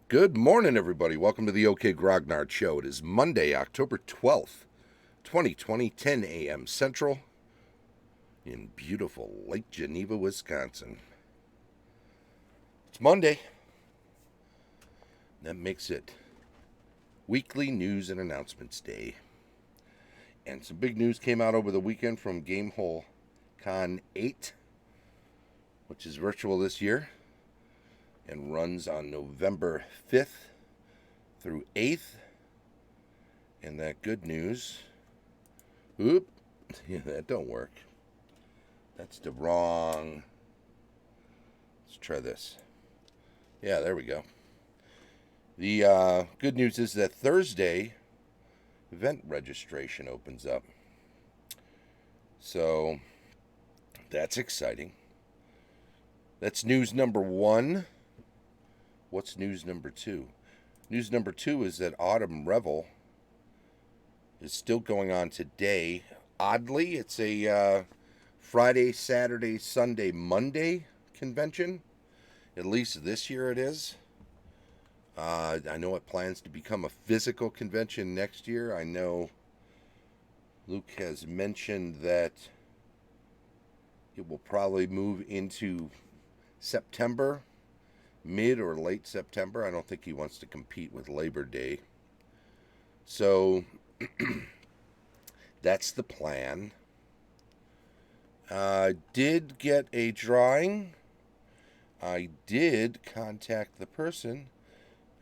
Good morning, everybody. Welcome to the OK Grognard Show. It is Monday, October 12th, 2020, 10 a.m. Central in beautiful Lake Geneva, Wisconsin. It's Monday. That makes it Weekly News and Announcements Day. And some big news came out over the weekend from GameHole Con 8, which is virtual this year and runs on November 5th through 8th. And that good news, yeah, that don't work. That's the wrong. Let's try this. Yeah, there we go. The good news is that Thursday, event registration opens up. So that's exciting. That's news number one. What's news number two? News number two is that Autumn Revel is still going on today. Oddly, it's a Friday, Saturday, Sunday, Monday convention. At least this year it is. I know it plans to become a physical convention next year. I know Luke has mentioned that it will probably move into September, mid or late September. I don't think he wants to compete with Labor Day. So that's the plan. Did get a drawing. I did contact the person.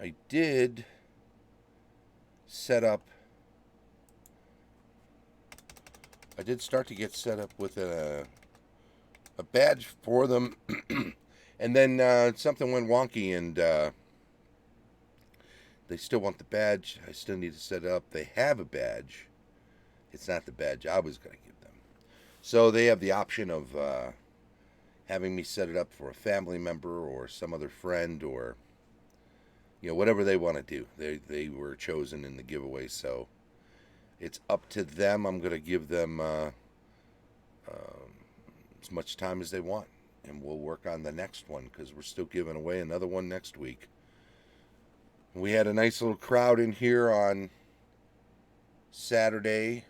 I did start to get set up with a badge for them. And then something went wonky, and they still want the badge. I still need to set it up. They have a badge. It's not the badge I was going to give them. So they have the option of having me set it up for a family member or some other friend, or whatever they want to do. They were chosen in the giveaway, so it's up to them. I'm going to give them as much time as they want, and we'll work on the next one because we're still giving away another one next week. We had a nice little crowd in here on Saturday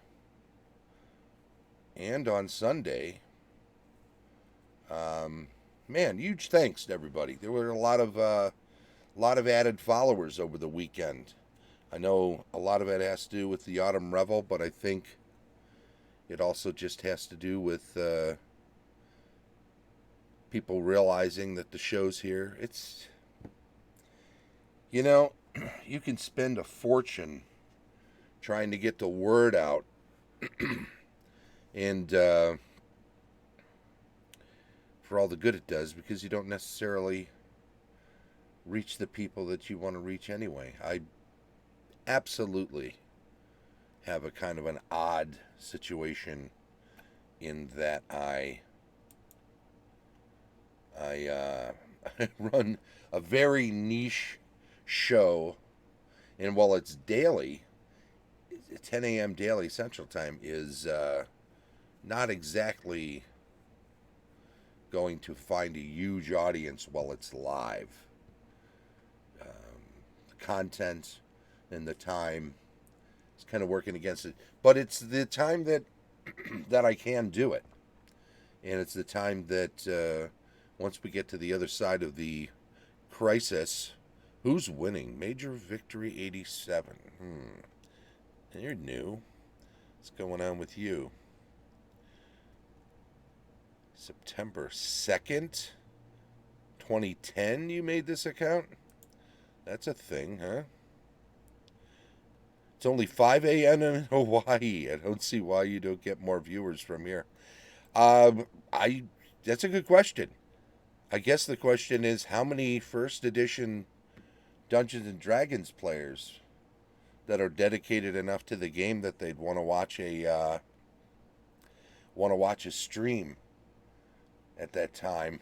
and on Sunday. Man, huge thanks to everybody. There were a lot of added followers over the weekend. I know a lot of it has to do with the Autumn Revel, but I think it also just has to do with people realizing that the show's here. It's, you can spend a fortune trying to get the word out and for all the good it does, because you don't necessarily reach the people that you want to reach anyway. I absolutely have a kind of an odd situation in that I run a very niche show, and while it's daily, 10 a.m. daily Central Time is not exactly going to find a huge audience while it's live. The content and the time is kind of working against it, but it's the time that that I can do it, and it's the time that once we get to the other side of the crisis. Who's winning? Major Victory 87. You're new. What's going on with you? September 2nd, 2010, you made this account? That's a thing, huh? It's only 5 a.m. in Hawaii. I don't see why you don't get more viewers from here. That's a good question. I guess the question is, how many first edition Dungeons and Dragons players that are dedicated enough to the game that they'd want to watch a stream at that time?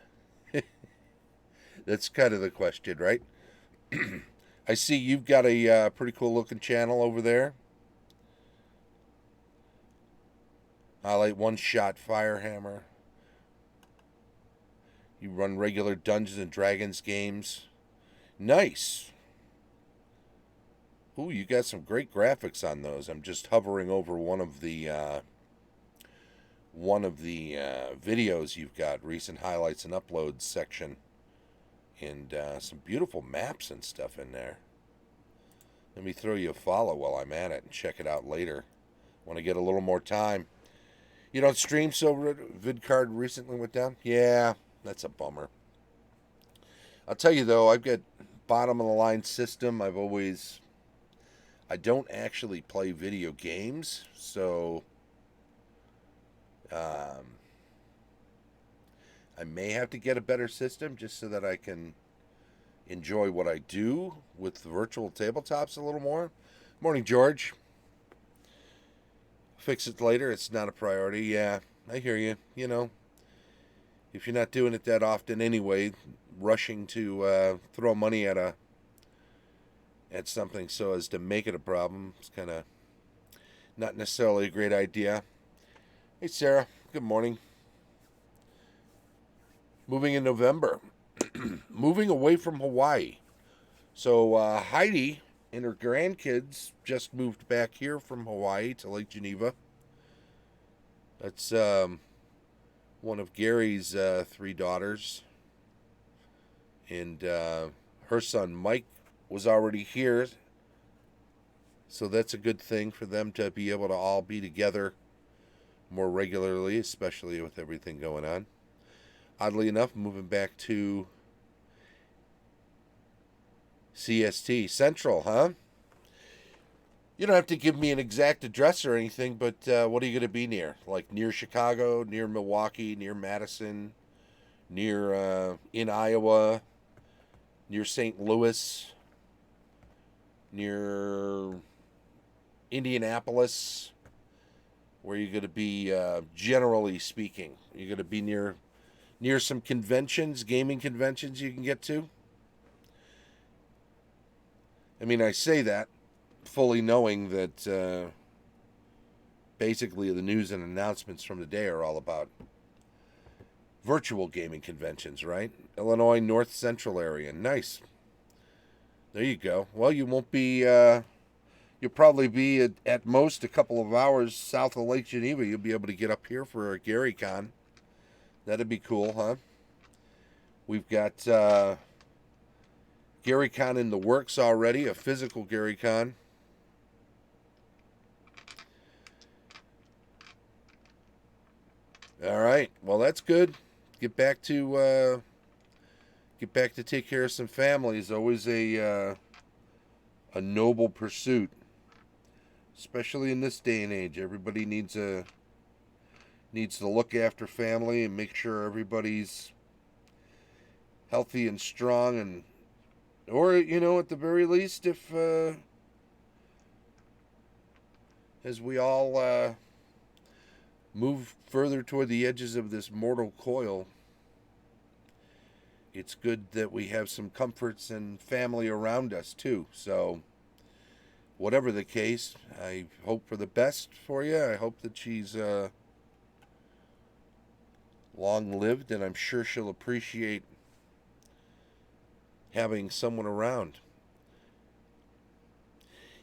That's kind of the question, right? I see you've got a pretty cool looking channel over there. Highlight One Shot Firehammer. You run regular Dungeons and Dragons games. Nice. Ooh, you got some great graphics on those. I'm just hovering over one of the videos you've got, recent highlights and uploads section, and some beautiful maps and stuff in there. Let me throw you a follow while I'm at it and check it out later. Want to get a little more time. You don't stream, so VidCard recently went down? Yeah, that's a bummer. I'll tell you though, I've got bottom of the line system. I don't actually play video games, so um, I may have to get a better system just so that I can enjoy what I do with virtual tabletops a little more. Morning, George. Fix it later. It's not a priority. Yeah, I hear you. You know, if you're not doing it that often anyway, rushing to throw money at something so as to make it a problem is kind of not necessarily a great idea. Hey, Sarah. Good morning. Moving in November. Moving away from Hawaii. So Heidi and her grandkids just moved back here from Hawaii to Lake Geneva. That's one of Gary's three daughters. And her son Mike was already here. So that's a good thing for them to be able to all be together more regularly, especially with everything going on. Oddly enough, moving back to CST Central, huh? You don't have to give me an exact address or anything, but what are you going to be near? Like near Chicago, near Milwaukee, near Madison, near in Iowa, near St. Louis, near Indianapolis? Where you're going to be, generally speaking? You're going to be near some conventions, gaming conventions you can get to? I mean, I say that fully knowing that basically the news and announcements from the day are all about virtual gaming conventions, right? Illinois North Central area. Nice. There you go. Well, you won't be, you'll probably be at most a couple of hours south of Lake Geneva. You'll be able to get up here for a Gary Con. That'd be cool, huh? We've got Gary Con in the works already, a physical Gary Con. All right. Well, that's good. Get back to take care of some family is always a noble pursuit, especially in this day and age. Everybody needs to look after family and make sure everybody's healthy and strong, and or at the very least, if as we all move further toward the edges of this mortal coil, it's good that we have some comforts and family around us too. So whatever the case, I hope for the best for you. I hope that she's long lived, and I'm sure she'll appreciate having someone around.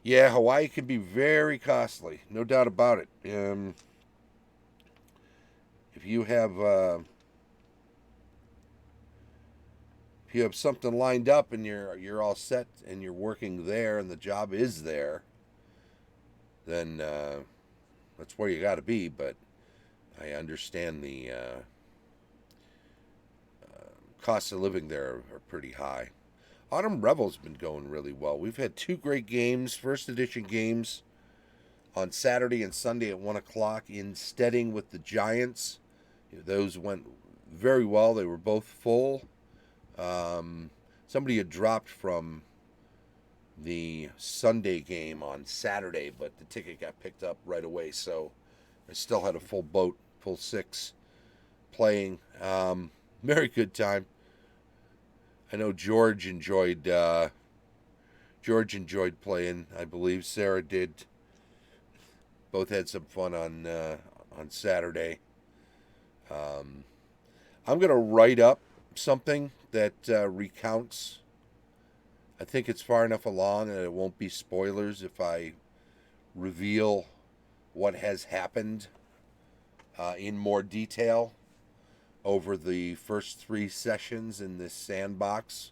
Yeah, Hawaii can be very costly, no doubt about it. If you have something lined up and you're all set and you're working there and the job is there, then that's where you got to be. But I understand the costs of living there are pretty high. Autumn Revel's been going really well. We've had two great games, first edition games, on Saturday and Sunday at 1 o'clock in Stedding with the Giants. Those went very well. They were both full. Somebody had dropped from the Sunday game on Saturday, but the ticket got picked up right away, so I still had a full boat, full six playing. Very good time. I know George enjoyed playing. I believe Sarah did. Both had some fun on Saturday. I'm gonna write up something that recounts I think it's far enough along that it won't be spoilers if I reveal what has happened in more detail over the first 3 sessions in this sandbox.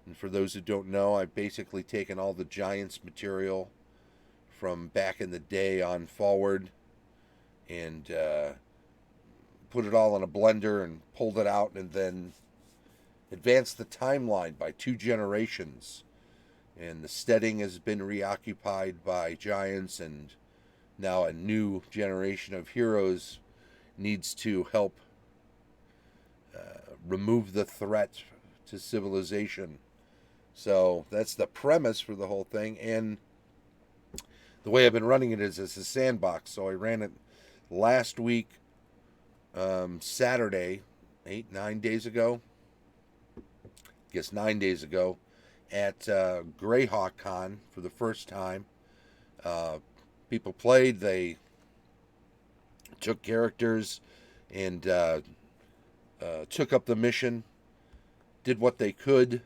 And for those who don't know, I've basically taken all the Giants material from back in the day on forward and put it all in a blender and pulled it out, and then advanced the timeline by 2 generations. And the steading has been reoccupied by Giants, and now a new generation of heroes needs to help remove the threat to civilization. So that's the premise for the whole thing. And the way I've been running it is as a sandbox. So I ran it last week, Saturday, 9 days ago. I guess 9 days ago, at Greyhawk Con for the first time. People played, they took characters and took up the mission, did what they could,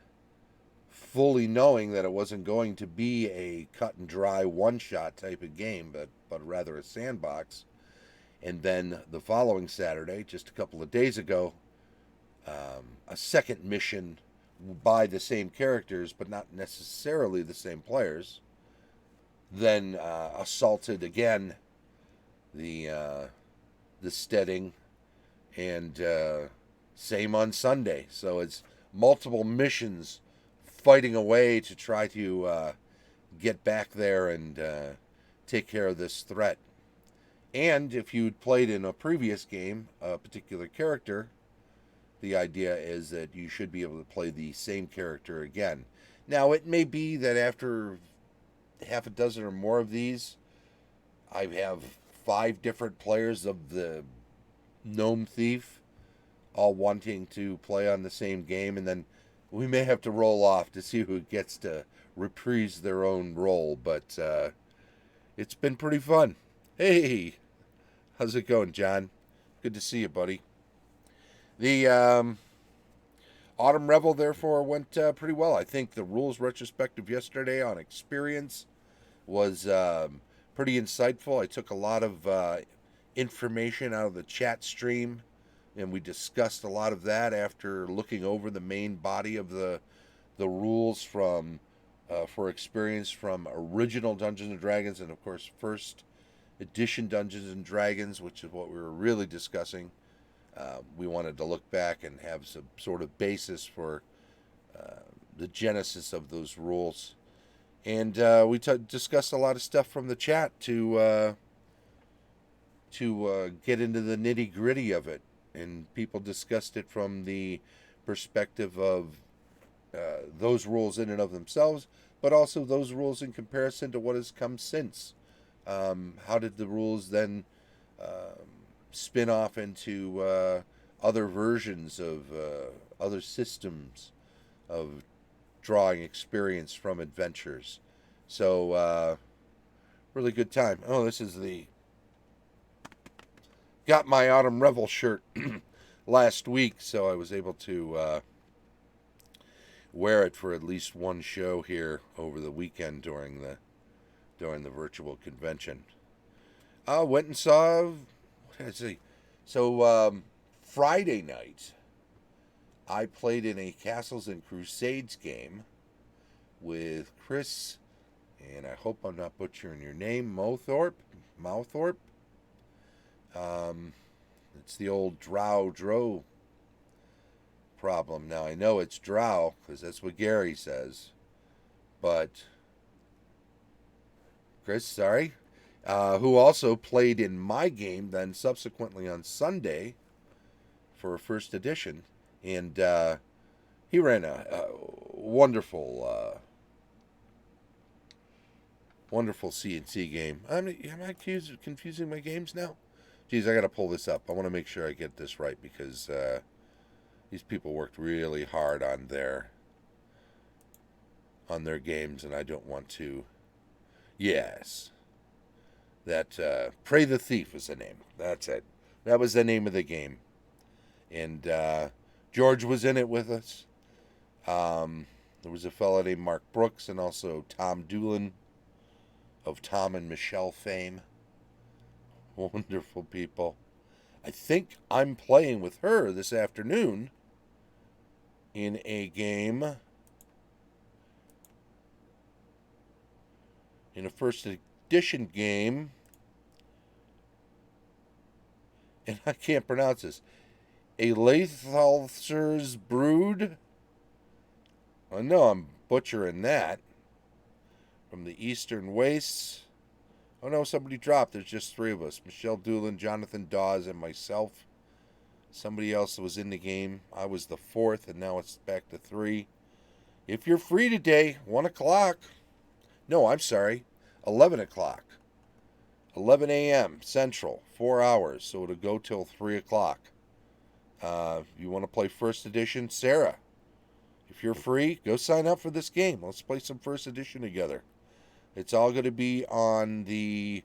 fully knowing that it wasn't going to be a cut and dry one-shot type of game, but rather a sandbox. And then the following Saturday, just a couple of days ago, a second mission by the same characters, but not necessarily the same players, then assaulted again the steading, and same on Sunday. So it's multiple missions fighting away to try to get back there and take care of this threat. And if you'd played in a previous game a particular character, the idea is that you should be able to play the same character again. Now, it may be that after half a dozen or more of these, I have 5 different players of the Gnome Thief all wanting to play on the same game, and then we may have to roll off to see who gets to reprise their own role. But it's been pretty fun. Hey, how's it going, John? Good to see you, buddy. The Autumn Revel, therefore, went pretty well. I think the rules retrospective yesterday on experience was pretty insightful. I took a lot of information out of the chat stream, and we discussed a lot of that after looking over the main body of the rules from for experience from original Dungeons and Dragons, and of course first edition Dungeons and Dragons, which is what we were really discussing. We wanted to look back and have some sort of basis for the genesis of those rules. And we discussed a lot of stuff from the chat to get into the nitty-gritty of it. And people discussed it from the perspective of those rules in and of themselves, but also those rules in comparison to what has come since. How did the rules then spin off into other versions of other systems of drawing experience from adventures? So really good time. Oh, this is the got my Autumn Revel shirt last week, so I was able to wear it for at least one show here over the weekend during the virtual convention. Went and saw, what did I see? So Friday night, I played in a Castles and Crusades game with Chris, and I hope I'm not butchering your name, Mowthorpe. It's the old Drow problem. Now, I know it's Drow, because that's what Gary says, but Chris, sorry, who also played in my game then subsequently on Sunday for first edition, and he ran a wonderful C&C game. Am I confusing my games now? Geez, I got to pull this up. I want to make sure I get this right, because these people worked really hard on their games, and I don't want to. Yes, that Pray the Thief was the name. That's it. That was the name of the game, and George was in it with us. There was a fellow named Mark Brooks and also Tom Doolin of Tom and Michelle fame. Wonderful people. I think I'm playing with her this afternoon in a game, in a first edition game, and I can't pronounce this. A Lathalser's Brood. I know I'm butchering that. From the Eastern Wastes. Oh no, somebody dropped. There's just three of us. Michelle Doolin, Jonathan Dawes, and myself. Somebody else was in the game. I was the fourth, and now it's back to three. If you're free today, 1 o'clock. No, I'm sorry. 11 o'clock. 11 a.m. Central. 4 hours. So it'll go till 3 o'clock. You want to play first edition? Sarah, if you're free, go sign up for this game. Let's play some first edition together. It's all going to be on the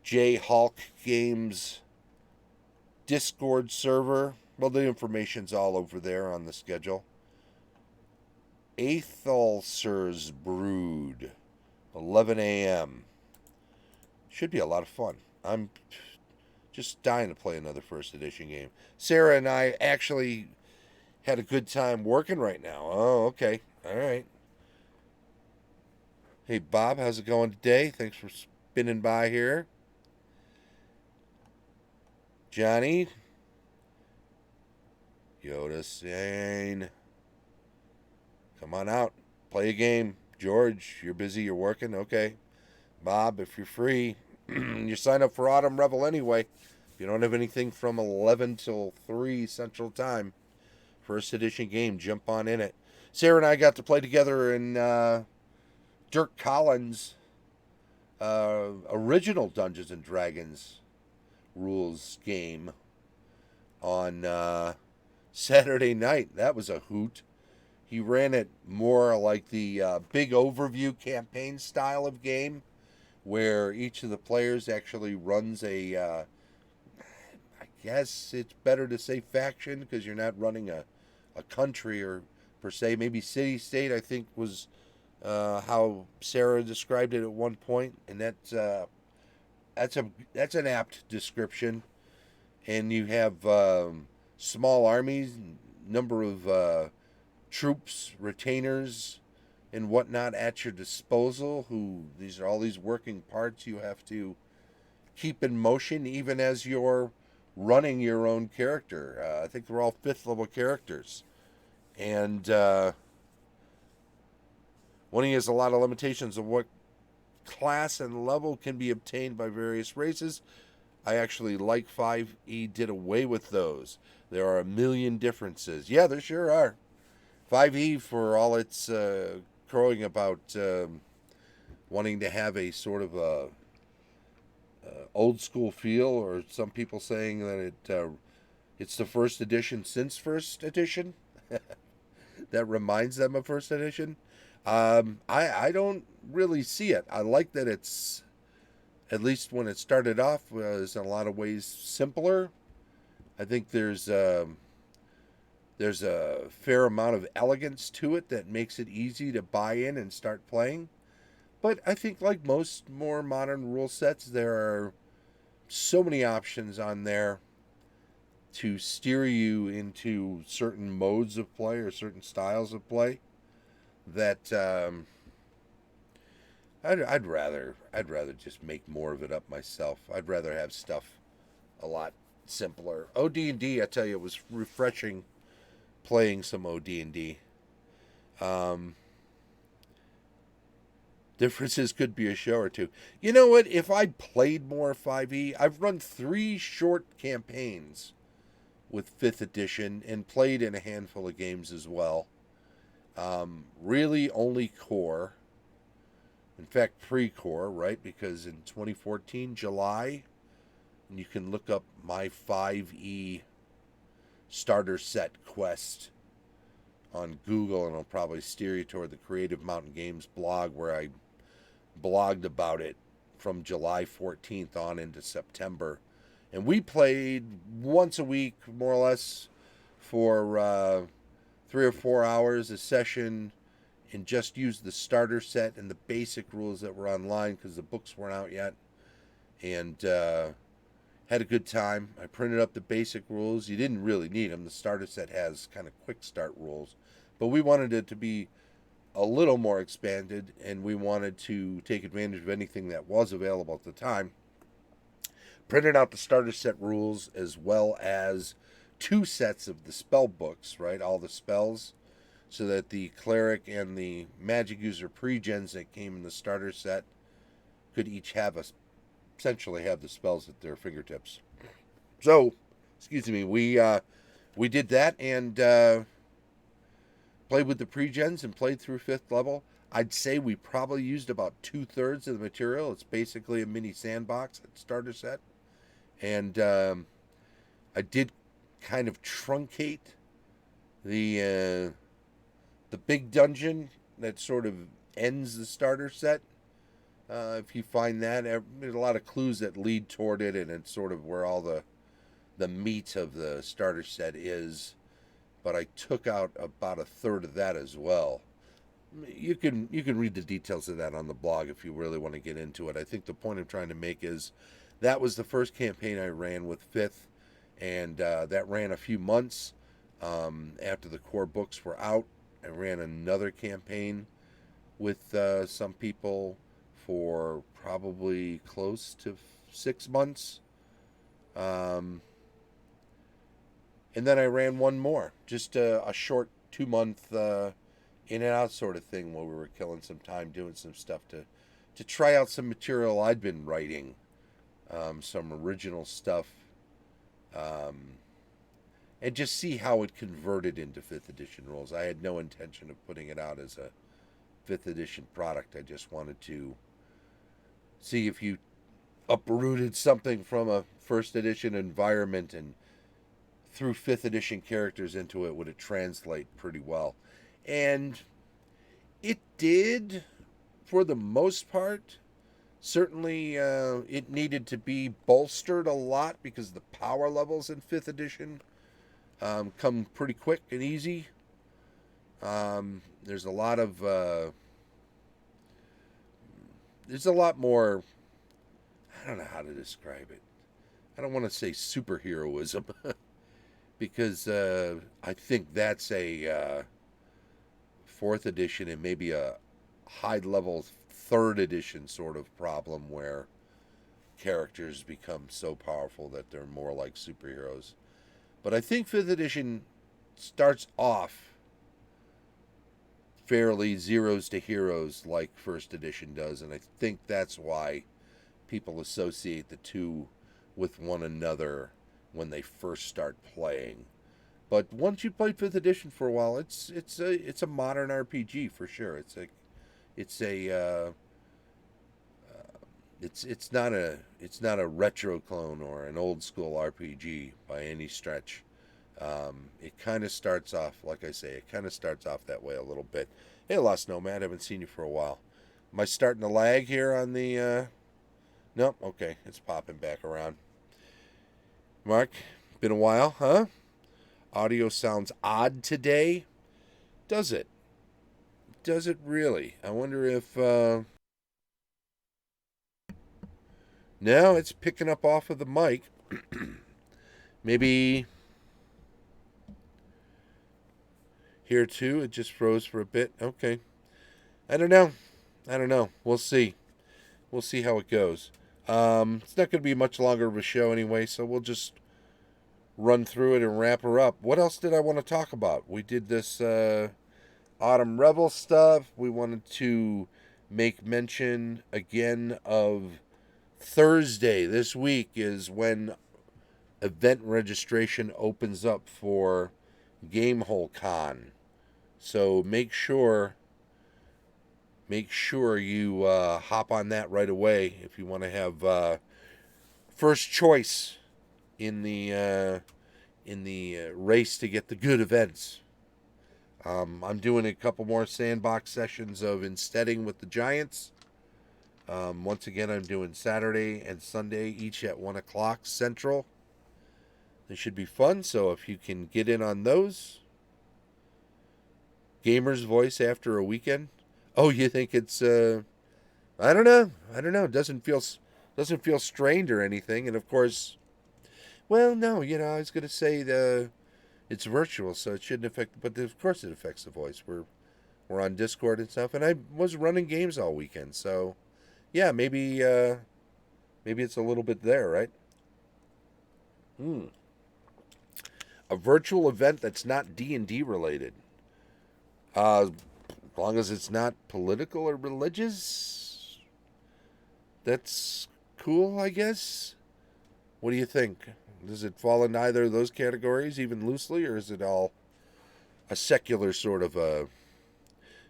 J Hulk Games Discord server. Well, the information's all over there on the schedule. Athalser's Brood, 11 a.m. Should be a lot of fun. I'm just dying to play another first edition game. Sarah and I actually had a good time working right now. Oh, okay. All right. Hey, Bob, how's it going today? Thanks for spinning by here. Johnny. Yoda Sane. Come on out. Play a game. George, you're busy. You're working. Okay. Bob, if you're free, you sign up for Autumn Revel anyway. If you don't have anything from 11 till 3 Central Time, first edition game, jump on in it. Sarah and I got to play together in Dirk Collins' original Dungeons and Dragons rules game on Saturday night. That was a hoot. He ran it more like the big overview campaign style of game, where each of the players actually runs a, I guess it's better to say faction, because you're not running a country or per se, maybe city state, I think was how Sarah described it at one point, and that's an apt description. And you have small armies, number of troops, retainers, and whatnot at your disposal. These are all these working parts you have to keep in motion, even as you're running your own character. I think they're all 5th level characters, and one he has a lot of limitations of what class and level can be obtained by various races. I actually like 5e did away with those. There are a million differences. Yeah, there sure are. 5e, for all its crowing about wanting to have a sort of a old school feel, or some people saying that it's the first edition since first edition. That reminds them of first edition. I don't really see it. I like that it's, at least when it started off, was in a lot of ways simpler. I think there's a fair amount of elegance to it that makes it easy to buy in and start playing. But I think, like most more modern rule sets, there are so many options on there to steer you into certain modes of play or certain styles of play that I'd rather just make more of it up myself. I'd rather have stuff a lot simpler. OD&D, I tell you, it was refreshing playing some OD&D. Differences could be a show or two. You know what? If I'd played more 5e, I've run 3 short campaigns with 5th edition and played in a handful of games as well. Really only core. In fact, pre-core, right? Because in 2014, July, and you can look up my 5e starter set quest on Google, and it'll probably steer you toward the Creative Mountain Games blog, where I blogged about it from July 14th on into September. And we played once a week, more or less, for 3 or 4 hours a session, and just used the starter set and the basic rules that were online because the books weren't out yet. And had a good time. I printed up the basic rules. You didn't really need them. The starter set has kind of quick start rules. But we wanted it to be a little more expanded, and we wanted to take advantage of anything that was available at the time. Printed out the starter set rules as well as 2 sets of the spell books, right? All the spells, so that the cleric and the magic user pre-gens that came in the starter set could each essentially have the spells at their fingertips. So, excuse me, we did that and played with the pre-gens and played through 5th level. I'd say we probably used about 2/3 of the material. It's basically a mini sandbox starter set. And I did kind of truncate the big dungeon that sort of ends the starter set. If you find that, there's a lot of clues that lead toward it, and it's sort of where all the meat of the starter set is. But I took out about 1/3 of that as well. You can read the details of that on the blog if you really want to get into it. I think the point I'm trying to make is that was the first campaign I ran with 5th, and that ran a few months after the core books were out. I ran another campaign with some people for probably close to 6 months. And then I ran one more, just a short 2-month in and out sort of thing where we were killing some time doing some stuff to try out some material I'd been writing, some original stuff, and just see how it converted into 5th edition rules. I had no intention of putting it out as a 5th edition product. I just wanted to see if you uprooted something from a 1st edition environment and threw 5th edition characters into it, would it translate pretty well. And it did, for the most part. Certainly it needed to be bolstered a lot because the power levels in 5th edition come pretty quick and easy. There's a lot more, I don't know how to describe it. I don't want to say superheroism because I think that's a 4th edition and maybe a high level 3rd edition sort of problem where characters become so powerful that they're more like superheroes. But I think 5th edition starts off fairly zeros to heroes like 1st edition does, and I think that's why people associate the two with one another when they first start playing. But once you played 5th edition for a while, it's a modern RPG for sure. It's not a retro clone or an old school RPG by any stretch. It kind of starts off, like I say, it kind of starts off that way a little bit. Hey, Lost Nomad, I haven't seen you for a while. Am I starting to lag here on the? No, okay, it's popping back around. Mark, been a while, huh? Audio sounds odd today. Does it? Does it really? I wonder if. No, it's picking up off of the mic. Maybe here too, it just froze for a bit. Okay. I don't know. We'll see. We'll see how it goes. It's not going to be much longer of a show anyway, so we'll just run through it and wrap her up. What else did I want to talk about? We did this Autumn Revel stuff. We wanted to make mention again of Thursday this week is when event registration opens up for GameHole Con. So make sure you hop on that right away if you want to have first choice in the race to get the good events. I'm doing a couple more sandbox sessions of Insteading with the Giants. Once again, I'm doing Saturday and Sunday, each at 1 o'clock Central. They should be fun, so if you can get in on those, gamer's voice after a weekend? Oh, you think it's I don't know. I don't know. Doesn't feel strained or anything. And of course, well, no, I was going to say it's virtual, so it shouldn't affect. But of course, it affects the voice. We're on Discord and stuff, and I was running games all weekend, so yeah, maybe it's a little bit there, right? Hmm. A virtual event that's not D&D related. As long as it's not political or religious, that's cool, I guess. What do you think? Does it fall in either of those categories, even loosely, or is it all a secular sort of a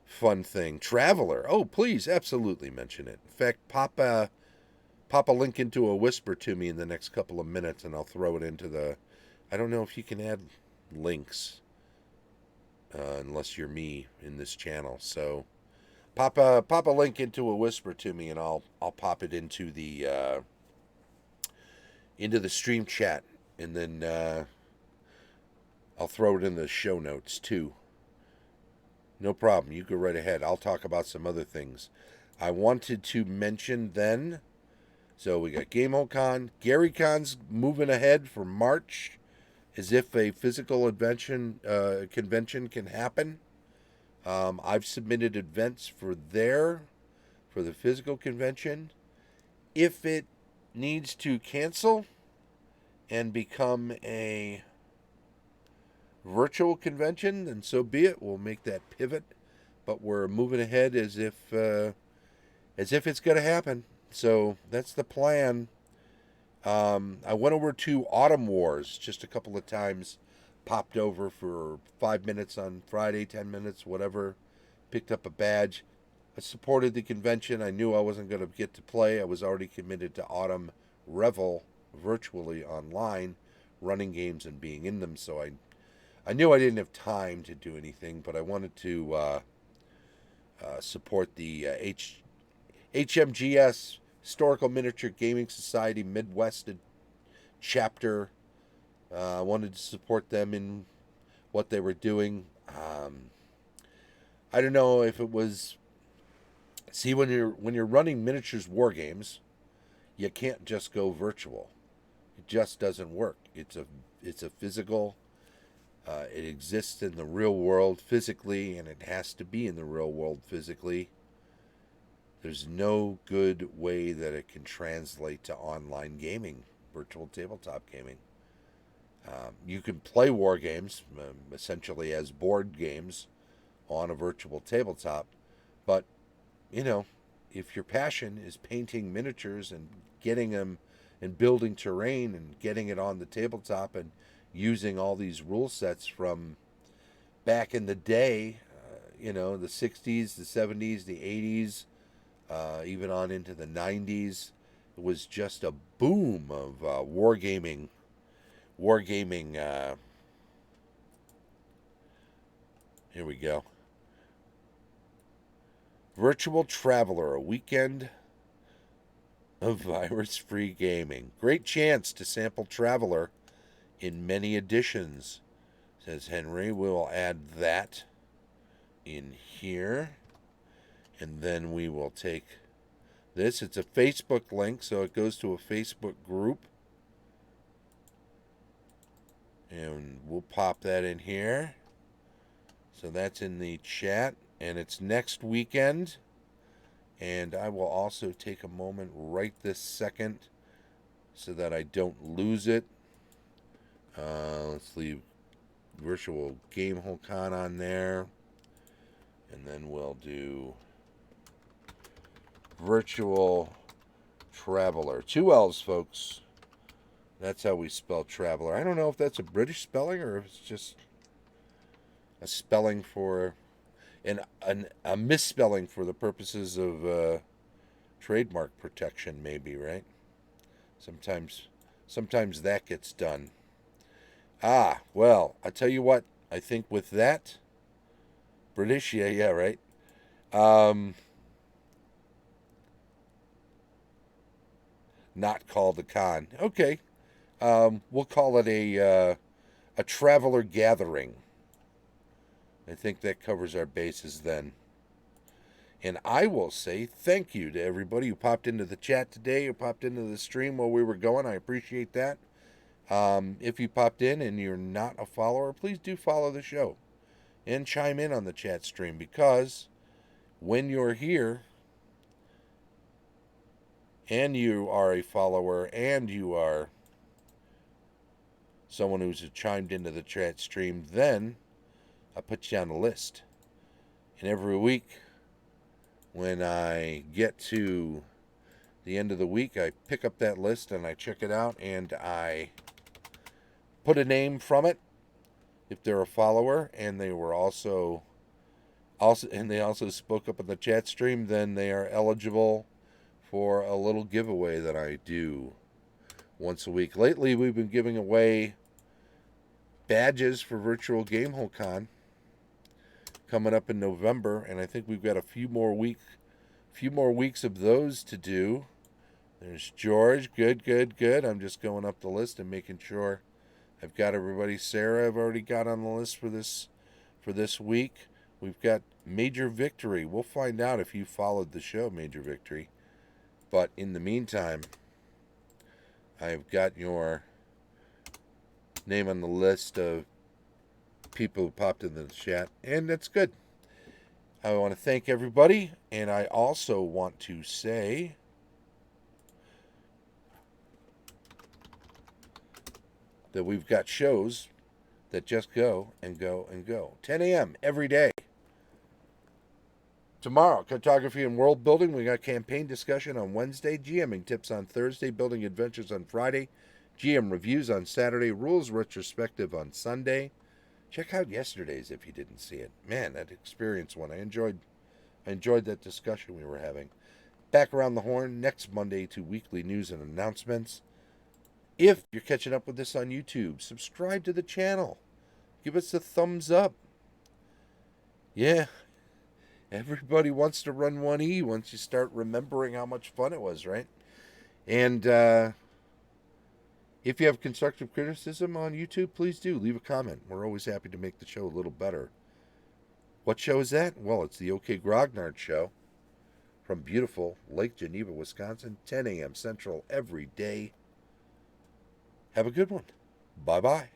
fun thing? Traveler. Oh, please, absolutely mention it. In fact, pop a link into a whisper to me in the next couple of minutes, and I'll throw it into the. I don't know if you can add links unless you're me in this channel. So pop a link into a whisper to me, and I'll pop it into the stream chat, and then I'll throw it in the show notes too. No problem. You go right ahead. I'll talk about some other things. I wanted to mention then. So we got GameHole Con. Gary Con's moving ahead for March, as if a physical convention can happen. I've submitted events for the physical convention. If it needs to cancel and become a virtual convention, then so be it. We'll make that pivot, but we're moving ahead as if it's going to happen. So that's the plan. I went over to Autumn Wars just a couple of times, popped over for 5 minutes on Friday, 10 minutes, whatever, picked up a badge. I supported the convention. I knew I wasn't going to get to play. I was already committed to Autumn Revel virtually online, running games and being in them, so I knew I didn't have time to do anything, but I wanted to support the HMGS, Historical Miniature Gaming Society Midwest chapter. I wanted to support them in what they were doing. I don't know if it was. See, when you're running miniatures war games, you can't just go virtual. It just doesn't work. It's a physical. It exists in the real world physically, and it has to be in the real world physically. There's no good way that it can translate to online gaming, virtual tabletop gaming. You can play war games, essentially as board games, on a virtual tabletop, but if your passion is painting miniatures and getting them and building terrain and getting it on the tabletop and using all these rule sets from back in the day, the 60s, the 70s, the 80s, even on into the 90s, it was just a boom of wargaming. Here we go. Virtual Traveler, a weekend of virus-free gaming. Great chance to sample Traveler in many editions, says Henry. We'll add that in here. And then we will take this. It's a Facebook link, so it goes to a Facebook group. And we'll pop that in here. So that's in the chat. And it's next weekend. And I will also take a moment right this second so that I don't lose it. Let's leave Virtual GameHole Con on there. And then we'll do Virtual Traveler. 2 L's, folks. That's how we spell Traveler. I don't know if that's a British spelling or if it's just a spelling for a misspelling for the purposes of trademark protection, maybe, right? Sometimes that gets done. Well, I tell you what. I think with that, British, yeah, right. Not called a con. Okay. We'll call it a traveler gathering. I think that covers our bases then. And I will say thank you to everybody who popped into the chat today or popped into the stream while we were going. I appreciate that. If you popped in and you're not a follower, please do follow the show and chime in on the chat stream, because when you're here and you are a follower and you are someone who's chimed into the chat stream, then I put you on the list. And every week when I get to the end of the week, I pick up that list and I check it out and I put a name from it if they're a follower and they were also spoke up in the chat stream, then they are eligible for a little giveaway that I do once a week. Lately, we've been giving away badges for Virtual GameHole Con coming up in November, and I think we've got a few more weeks of those to do. There's George. Good. I'm just going up the list and making sure I've got everybody. Sarah, I've already got on the list for this week. We've got Major Victory. We'll find out if you followed the show, Major Victory. But in the meantime, I've got your name on the list of people who popped into the chat, and that's good. I want to thank everybody, and I also want to say that we've got shows that just go and go and go. 10 a.m. every day. Tomorrow, cartography and world building. We got campaign discussion on Wednesday, GMing tips on Thursday, building adventures on Friday, GM reviews on Saturday, rules retrospective on Sunday. Check out yesterday's if you didn't see it. Man, that experience one. I enjoyed that discussion we were having. Back around the horn next Monday to weekly news and announcements. If you're catching up with this on YouTube, subscribe to the channel. Give us a thumbs up. Yeah. Everybody wants to run 1E once you start remembering how much fun it was, right? And if you have constructive criticism on YouTube, please do leave a comment. We're always happy to make the show a little better. What show is that? Well, it's the OK Grognard Show from beautiful Lake Geneva, Wisconsin, 10 a.m. Central every day. Have a good one. Bye-bye.